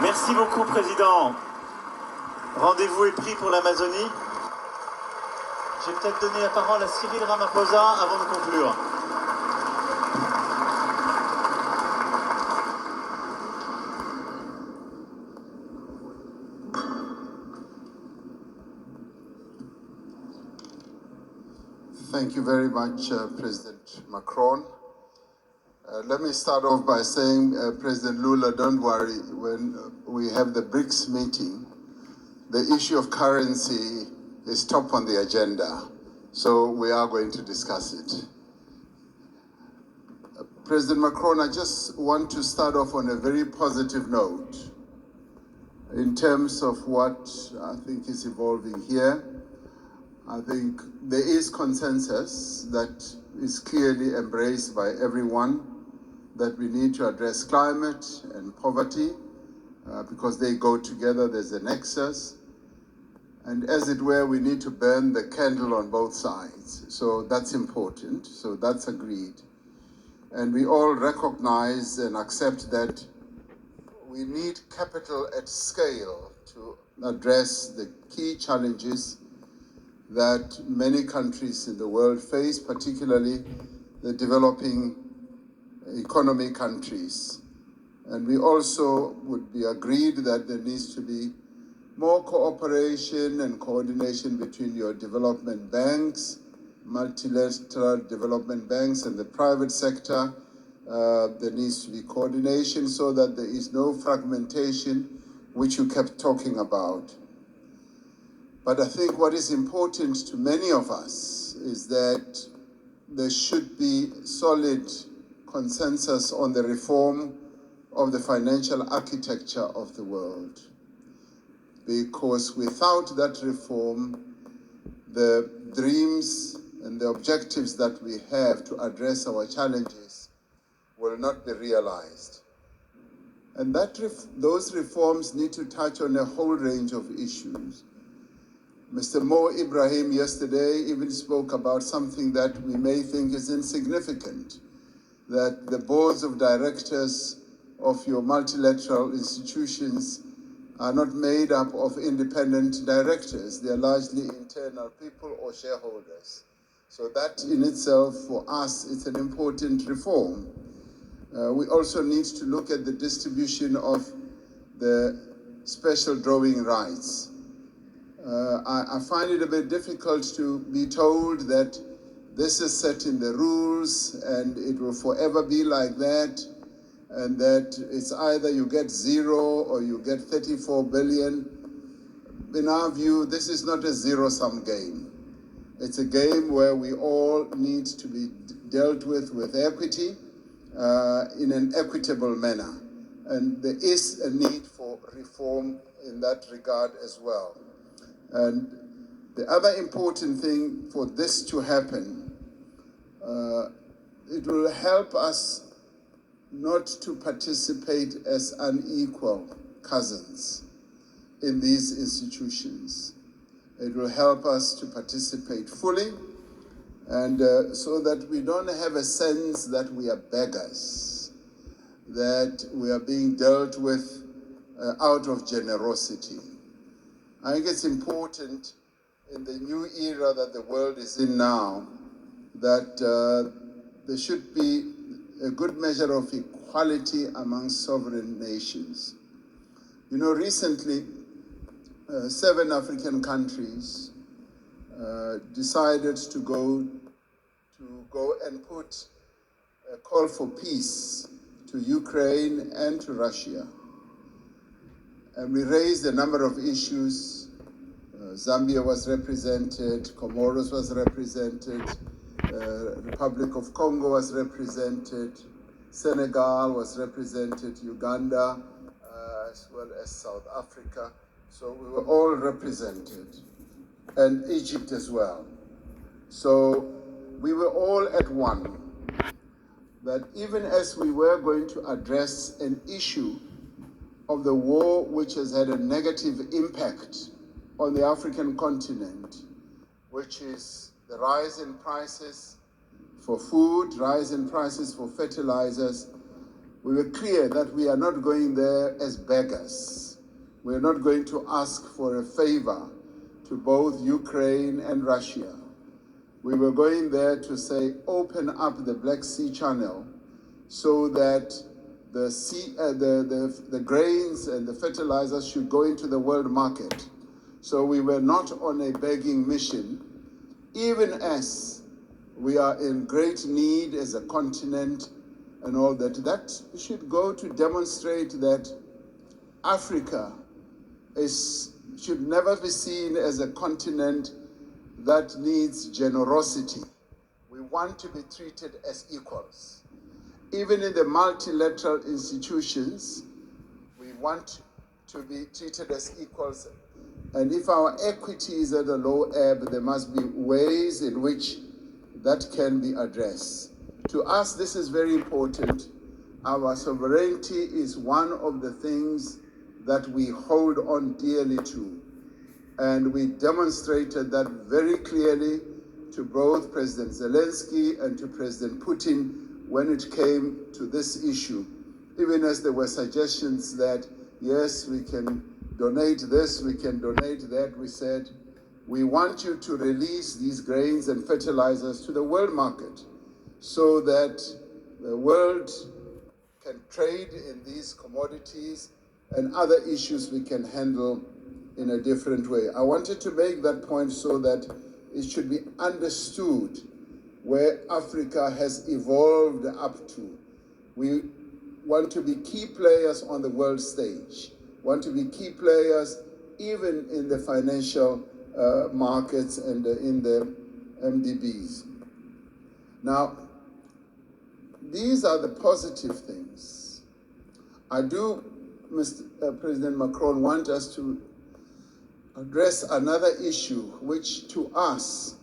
Merci beaucoup, Président. Rendez-vous est pris pour l'Amazonie. Je vais peut-être donner la parole à Cyril Ramaphosa avant de conclure. Thank you very much, President Macron. Let me start off by saying, President Lula, don't worry, when we have the BRICS meeting, the issue of currency is top on the agenda, so we are going to discuss it. President Macron, I just want to start off on a very positive note in terms of what I think is evolving here. I think there is consensus that is clearly embraced by everyone that we need to address climate and poverty because they go together, there's a nexus. And as it were, we need to burn the candle on both sides. So that's important, so that's agreed. And we all recognize and accept that we need capital at scale to address the key challenges that many countries in the world face, particularly the developing economy countries. And we also would be agreed that there needs to be more cooperation and coordination between your development banks, multilateral development banks, and the private sector. There needs to be coordination so that there is no fragmentation, which you kept talking about. But I think what is important to many of us is that there should be solid consensus on the reform of the financial architecture of the world. Because without that reform, the dreams and the objectives that we have to address our challenges will not be realized. And those reforms need to touch on a whole range of issues. Mr. Mo Ibrahim yesterday even spoke about something that we may think is insignificant, that the boards of directors of your multilateral institutions are not made up of independent directors. They are largely internal people or shareholders. So that in itself, for us, it's an important reform. We also need to look at the distribution of the special drawing rights. I find it a bit difficult to be told that this is set in the rules and it will forever be like that, and that it's either you get 0 or you get 34 billion. In our view, this is not a zero-sum game. It's a game where we all need to be dealt with equity in an equitable manner. And there is a need for reform in that regard as well. And the other important thing for this to happen, it will help us not to participate as unequal cousins in these institutions. It will help us to participate fully, and so that we don't have a sense that we are beggars, that we are being dealt with out of generosity. I think it's important in the new era that the world is in now that there should be a good measure of equality among sovereign nations. You know, recently, 7 African countries decided to go and put a call for peace to Ukraine and to Russia. And we raised a number of issues. Zambia was represented, Comoros was represented, Republic of Congo was represented, Senegal was represented, Uganda, as well as South Africa. So we were all represented, and Egypt as well. So we were all at one, that even as we were going to address an issue of the war which has had a negative impact on the African continent, which is the rise in prices for food, rise in prices for fertilizers, we were clear that we are not going there as beggars. We are not going to ask for a favor to both Ukraine and Russia. We were going there to say, open up the Black Sea Channel so that the grains and the fertilizers should go into the world market. So we were not on a begging mission, even as we are in great need as a continent and all that. That should go to demonstrate that Africa should never be seen as a continent that needs generosity. We want to be treated as equals. Even in the multilateral institutions, we want to be treated as equals. And if our equity is at a low ebb, there must be ways in which that can be addressed. To us, this is very important. Our sovereignty is one of the things that we hold on dearly to. And we demonstrated that very clearly to both President Zelensky and to President Putin when it came to this issue. Even as there were suggestions that, yes, we can donate this, we can donate that, we said, we want you to release these grains and fertilizers to the world market so that the world can trade in these commodities and other issues we can handle in a different way. I wanted to make that point so that it should be understood where Africa has evolved up to. We want to be key players on the world stage, want to be key players even in the financial markets and in the MDBs. Now, these are the positive things. I do, Mr. President Macron, want us to address another issue, which to us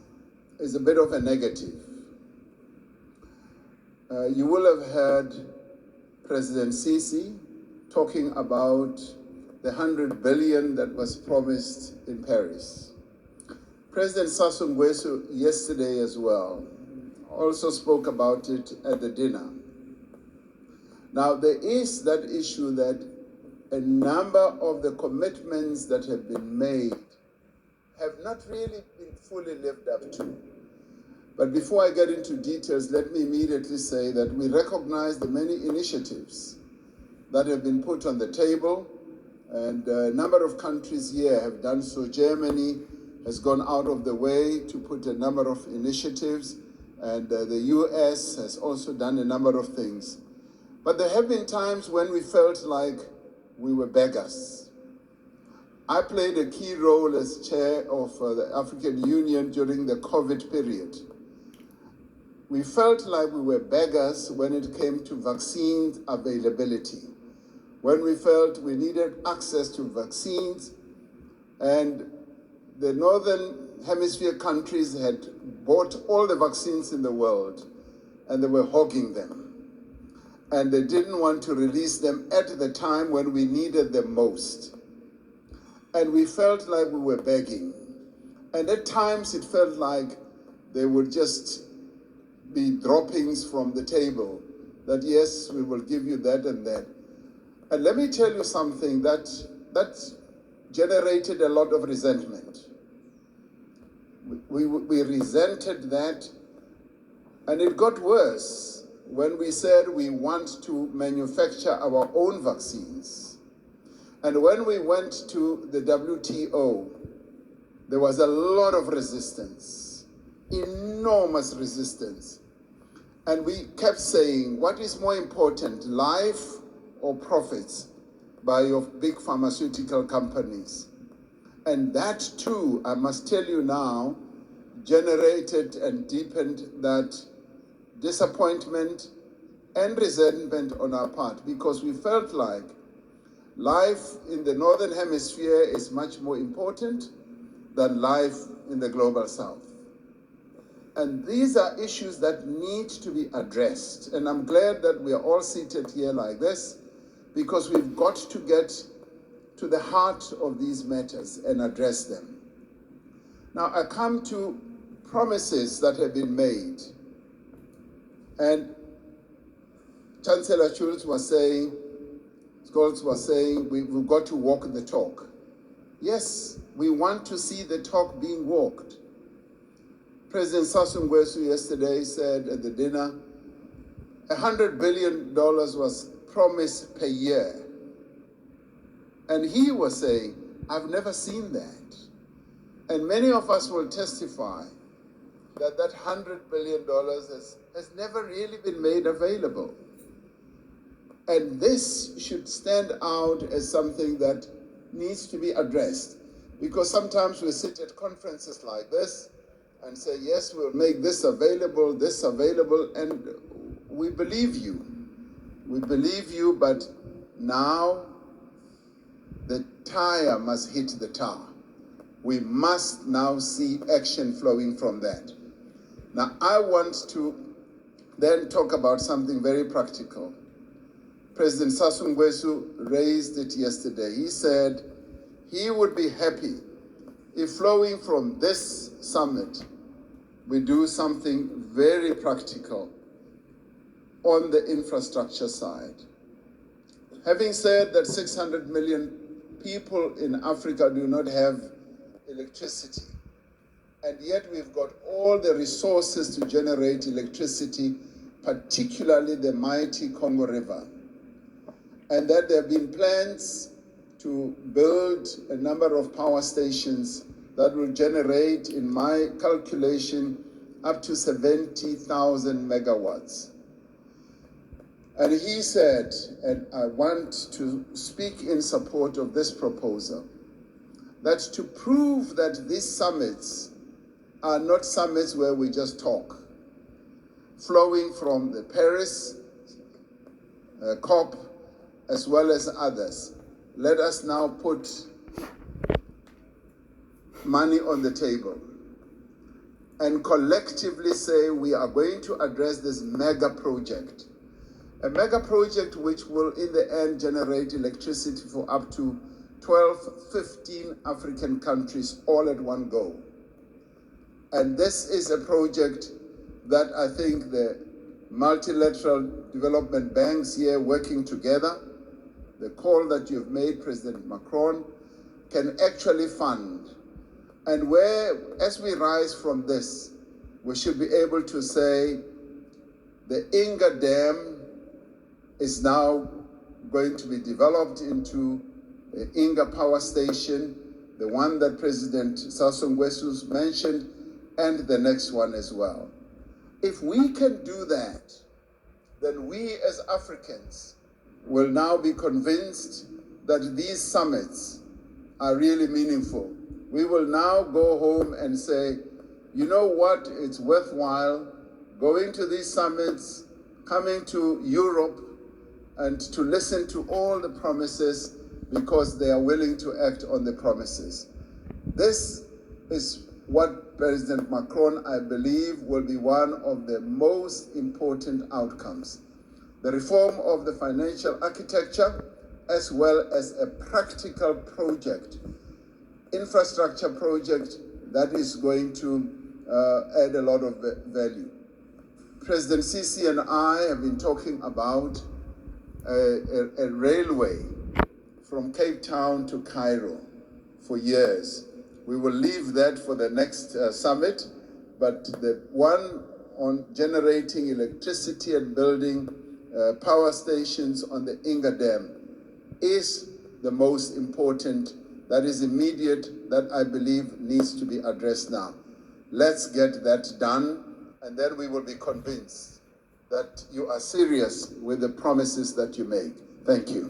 is a bit of a negative. You will have heard President Sisi talking about the 100 billion that was promised in Paris. President Sassou Nguesso yesterday as well also spoke about it at the dinner. Now, there is that issue that a number of the commitments that have been made have not really been fully lived up to. But before I get into details, let me immediately say that we recognize the many initiatives that have been put on the table, and a number of countries here have done so. Germany has gone out of the way to put a number of initiatives, and the US has also done a number of things. But there have been times when we felt like we were beggars. I played a key role as chair of the African Union during the COVID period. We felt like we were beggars when it came to vaccine availability, when we felt we needed access to vaccines, and the Northern Hemisphere countries had bought all the vaccines in the world, and they were hogging them. And they didn't want to release them at the time when we needed them most. And we felt like we were begging. And at times it felt like they would just be droppings from the table, that yes, we will give you that and that. And let me tell you something that generated a lot of resentment. We resented that, and it got worse when we said we want to manufacture our own vaccines. And when we went to the WTO, there was a lot of resistance, enormous resistance. And we kept saying, what is more important, life or profits by your big pharmaceutical companies? And that too, I must tell you now, generated and deepened that disappointment and resentment on our part, because we felt like life in the Northern Hemisphere is much more important than life in the Global South. And these are issues that need to be addressed. And I'm glad that we are all seated here like this, because we've got to get to the heart of these matters and address them. Now, I come to promises that have been made. And Chancellor Scholz was saying, we've got to walk the talk. Yes, we want to see the talk being walked. President Sassou Nguesso yesterday said at the dinner, $100 billion was promised per year. And he was saying, I've never seen that. And many of us will testify that that $100 billion has never really been made available. And this should stand out as something that needs to be addressed. Because sometimes we sit at conferences like this and say, yes, we'll make this available, and we believe you. We believe you, but now the tire must hit the tar. We must now see action flowing from that. Now, I want to then talk about something very practical. President Sassou Nguesso raised it yesterday. He said he would be happy if flowing from this summit, we do something very practical on the infrastructure side. Having said that 600 million people in Africa do not have electricity, and yet we've got all the resources to generate electricity, particularly the mighty Congo River, and that there have been plans to build a number of power stations that will generate, in my calculation, up to 70,000 megawatts. And he said, and I want to speak in support of this proposal, that to prove that these summits are not summits where we just talk, flowing from the Paris COP as well as others, let us now put money on the table and collectively say we are going to address this mega project. A mega project which will in the end generate electricity for up to 12, 15 African countries all at one go. And this is a project that I think the multilateral development banks here working together, the call that you've made, President Macron, can actually fund. And where, as we rise from this, we should be able to say the Inga Dam is now going to be developed into the Inga Power Station, the one that President Sassou Nguesso mentioned, and the next one as well. If we can do that, then we as Africans will now be convinced that these summits are really meaningful. We will now go home and say, you know what, it's worthwhile going to these summits, coming to Europe, and to listen to all the promises because they are willing to act on the promises. This is what President Macron, I believe, will be one of the most important outcomes. The reform of the financial architecture, as well as a practical project, infrastructure project that is going to add a lot of value. President Sisi and I have been talking about a railway from Cape Town to Cairo for years. We will leave that for the next summit, but the one on generating electricity and building power stations on the Inga Dam is the most important, that is immediate, that I believe needs to be addressed now. Let's get that done, and then we will be convinced that you are serious with the promises that you make. Thank you.